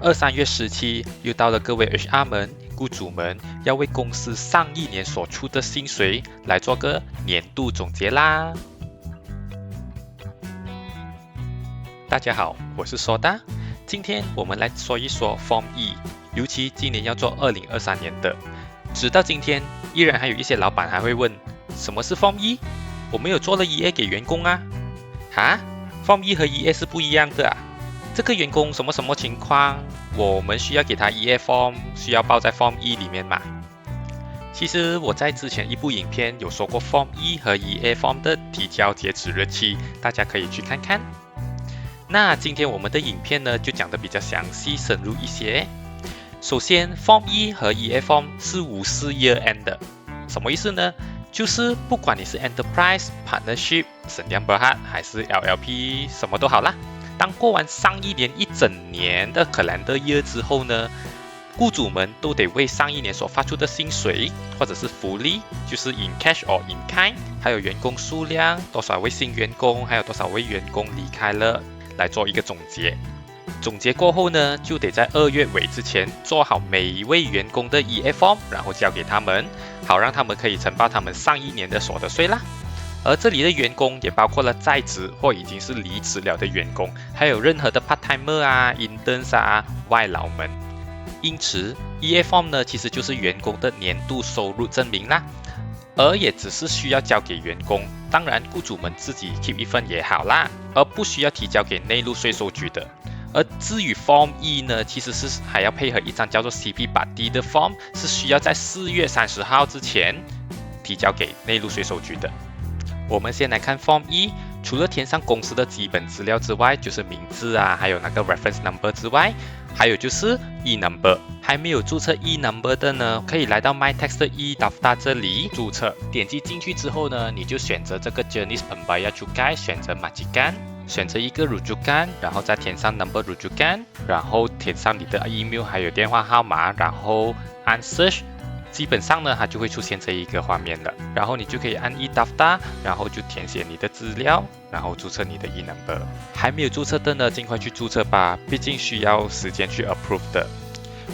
2、3月时期又到了各位 HR 们、雇主们要为公司上一年所出的薪水来做个年度总结啦。大家好，我是说大，今天我们来说一说 Form E， 尤其今年要做2023年的，直到今天依然还有一些老板还会问，什么是 Form E？ 我没有做了 EA 给员工啊。哈 ？Form E 和 EA 是不一样的啊。这个员工什么情况，我们需要给他 EA Form， 需要报在 Form E 里面嘛？其实我在之前一部影片有说过 Form E 和 EA Form 的提交截止日期，大家可以去看看。那今天我们的影片呢，就讲得比较详细深入一些。首先 Form E 和 EA Form 是无视 Year End 的，什么意思呢？就是不管你是 Enterprise、Partnership、Sdn Bhd 还是 LLP， 什么都好啦。当过完上一年一整年的 calendar year 之后呢，雇主们都得为上一年所发出的薪水或者是福利，就是 in cash or in kind， 还有员工数量，多少位新员工，还有多少位员工离开了，来做一个总结。总结过后呢，就得在2月尾之前做好每一位员工的 EA Form， 然后交给他们，好让他们可以呈报他们上一年的所得税啦。而这里的员工也包括了在职或已经是离职了的员工，还有任何的 part-timer 啊、interns 啊、外劳们。因此 EA Form 呢，其实就是员工的年度收入证明啦，而也只是需要交给员工，当然雇主们自己 keep 一份也好啦，而不需要提交给内陆税收局的。而至于 Form E 呢，其实是还要配合一张叫做 CP8D 的 Form， 是需要在4月30号之前提交给内陆税收局的。我们先来看 Form E， 除了填上公司的基本资料之外，就是名字啊，还有那个 reference number 之外，还有就是 e-number。还没有注册 e-number 的呢，可以来到 MyTax 的 e-Daftar 这里注册。点击进去之后呢，你就选择这个 Jenis Pembayar Cukai， 选择 Majikan， 选择一个 rujukan， 然后再填上 number rujukan， 然后填上你的 email 还有电话号码，然后按 search。基本上呢，它就会出现这一个画面了，然后你就可以按 e-Daftar， 然后就填写你的资料，然后注册你的 e-number。还没有注册的呢，尽快去注册吧，毕竟需要时间去 approve 的。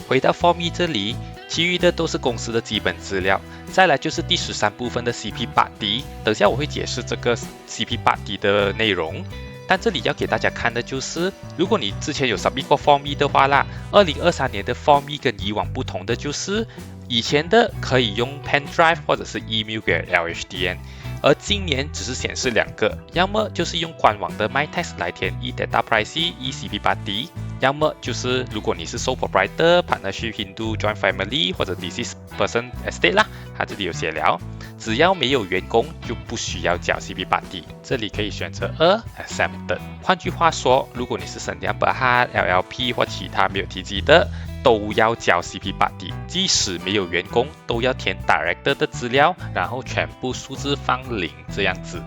回到 Form E 这里，其余的都是公司的基本资料。再来就是第13部分的 CP8D， 等下我会解释这个 CP8D 的内容。但这里要给大家看的就是，如果你之前有 submit 过 Form E 的话啦，2023年的 Form E 跟以往不同的就是，以前的可以用 pen drive 或者是 email 给 LHDN， 而今年只是显示2个，要么就是用官网的 MyTax 来填 e-Data Privacy e-CP8D， 要么就是如果你是 sole proprietor、partnership、Hindu、joint family 或者 deceased person estate 啦，它这里有写了。只要没有员工就不需要缴 CP8D， 这里可以选择 Exempted。换句话说，如果你是Sdn Bhd、LLP 或其他没有提及的，都要缴 CP8D， 即使没有员工都要填 Director 的资料，然后全部数字放0这样子。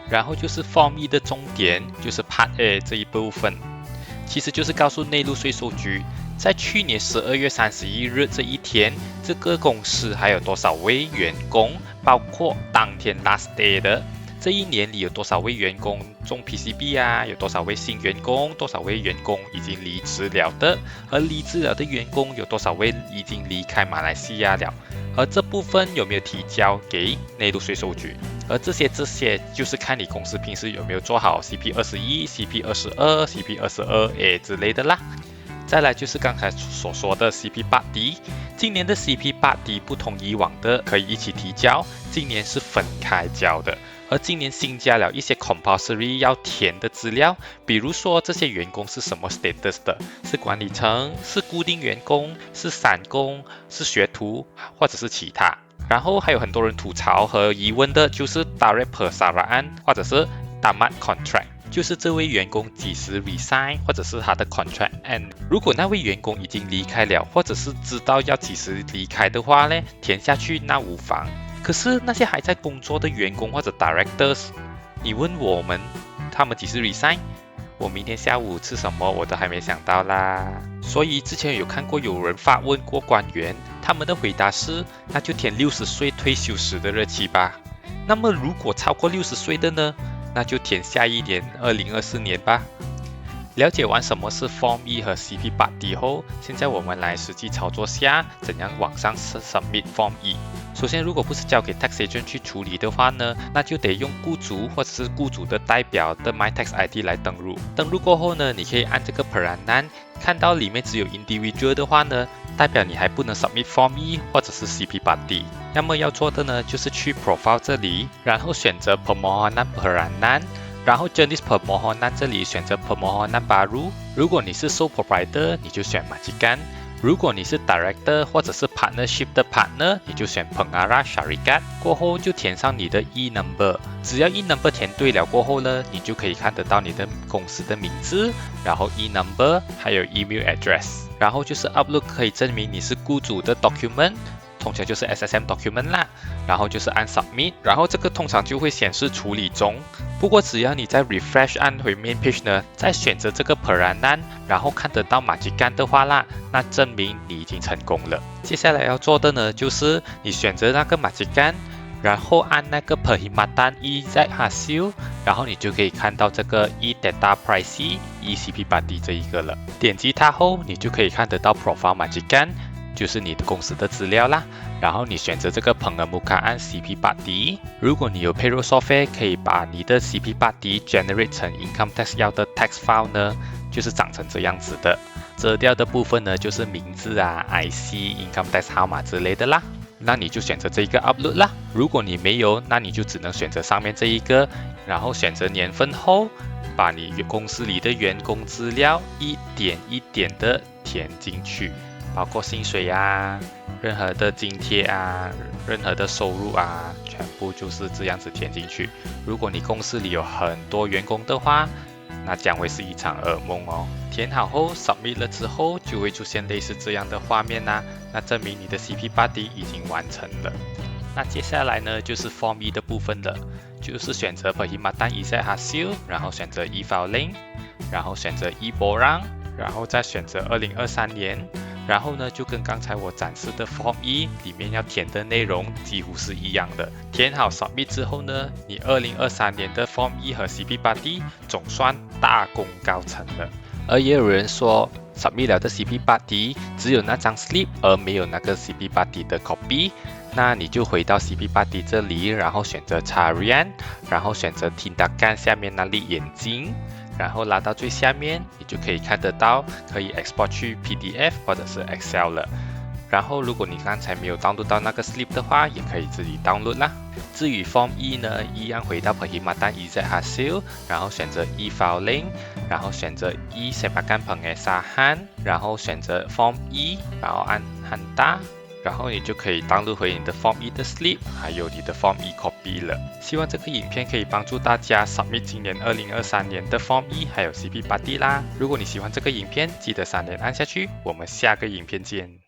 然后就是 Form E 的重点，就是 Part A 这一部分，其实就是告诉内陆税收局，在去年12月31日这一天，这个公司还有多少位员工，包括当天 last day 的，这一年里有多少位员工中 PCB 啊，有多少位新员工，多少位员工已经离职了的，而离职了的员工有多少位已经离开马来西亚了，而这部分有没有提交给内陆税收局，而这些就是看你公司平时有没有做好 CP21、CP22、CP22A 之类的啦。再来就是刚才所说的 CP8D， 今年的 CP8D 不同以往的可以一起提交，今年是分开交的，而今年新加了一些 compulsory 要填的资料，比如说这些员工是什么 status 的，是管理层，是固定员工，是散工，是学徒，或者是其他。然后还有很多人吐槽和疑问的就是 direct persaraan 或者是 tamat contract，就是这位员工几时 resign， 或者是他的 contract end。如果那位员工已经离开了，或者是知道要几时离开的话呢，填下去那无妨。可是那些还在工作的员工或者 directors， 你问我们他们几时 resign， 我明天下午吃什么我都还没想到啦。所以之前有看过有人发问过官员，他们的回答是，那就填60岁退休时的日期吧。那么如果超过60岁的呢？那就填下一年2024年吧。了解完什么是 Form E 和 CP8D 后，现在我们来实际操作下怎样往上submit Form E。首先，如果不是交给 Tax Agent 去处理的话呢，那就得用雇主或者是雇主的代表的 MyTax ID 来登录。登录过后呢，你可以按这个 Peranan， 看到里面只有 Individual 的话呢，代表你还不能 submit Form E 或者是 CP8D。那么要做的呢，就是去 Profile 这里，然后选择 Permohonan Peranan。然后 Jenis Permohonan 这里选择 Permohonan Baru， 如果你是 Sole Proprietor， 你就选 Majikan； 如果你是 Director 或者是 Partnership 的 Partner， 你就选 Pengarah Syarikat。过后就填上你的 E-Number， 只要 E-Number 填对了过后呢，你就可以看得到你的公司的名字，然后 E-Number 还有 Email Address， 然后就是 Upload 可以证明你是雇主的 Document。通常就是 SSM document 啦，然后就是按 submit， 然后这个通常就会显示处理中。不过只要你在 refresh 按回 main page 呢，再选择这个 Peranan， 然后看得到 Majikan 的话啦，那证明你已经成功了。接下来要做的呢，就是你选择那个 Majikan， 然后按那个 Perkhidmatan EZ Hasil， 然后你就可以看到这个 E-Data Privacy ECP8D 这一个了。点击它后，你就可以看得到 Profile Majikan。就是你的公司的资料啦，然后你选择这个 Pengemuka 按 CP8D， 如果你有 Payroll Software， 可以把你的 CP8D generate 成 Income Tax 要的 Tax File 呢，就是长成这样子的。遮掉的部分呢，就是名字啊、IC、Income Tax 号码之类的啦。那你就选择这一个 Upload 啦。如果你没有，那你就只能选择上面这一个，然后选择年份后，把你公司里的员工资料一点一点的填进去。包括薪水啊，任何的津贴啊，任何的收入啊，全部就是这样子填进去。如果你公司里有很多员工的话，那将会是一场噩梦哦。填好后 submit 了之后，就会出现类似这样的画面啦，那证明你的 CP8D 已经完成了。那接下来呢，就是 Form E 的部分了，就是选择 Perkhidmatan EZ Hasil， 然后选择 E-Filing， 然后选择 E-Borang， 然后再选择2023年。然后呢，就跟刚才我展示的 Form E 里面要填的内容几乎是一样的。填好 Submit 之后呢，你2023年的 Form E 和 CP8D 总算大功告成了。而也有人说 Submit 了的 CP8D 只有那张 Slip 而没有那个 CP8D 的 Copy， 那你就回到 CP8D 这里，然后选择 Carian， 然后选择 Tindakan 下面那粒眼睛。然后拉到最下面，你就可以看得到可以 export 去 PDF 或者是 Excel 了。然后如果你刚才没有 download 到那个 slip 的话，也可以自己 download 啦。至于 Form E 呢，一样回到 Perkhidmatan EZ Hasil， 然后选择 E-Filing， 然后选择 E-Sepakan Pengesahan， 然后选择 Form E， 然后按 Hantar。然后你就可以download回你的 Form E 的 slip， 还有你的 Form E copy 了。希望这个影片可以帮助大家 submit 今年2023年的 Form E 还有 CP8D 啦。如果你喜欢这个影片，记得3连按下去。我们下个影片见。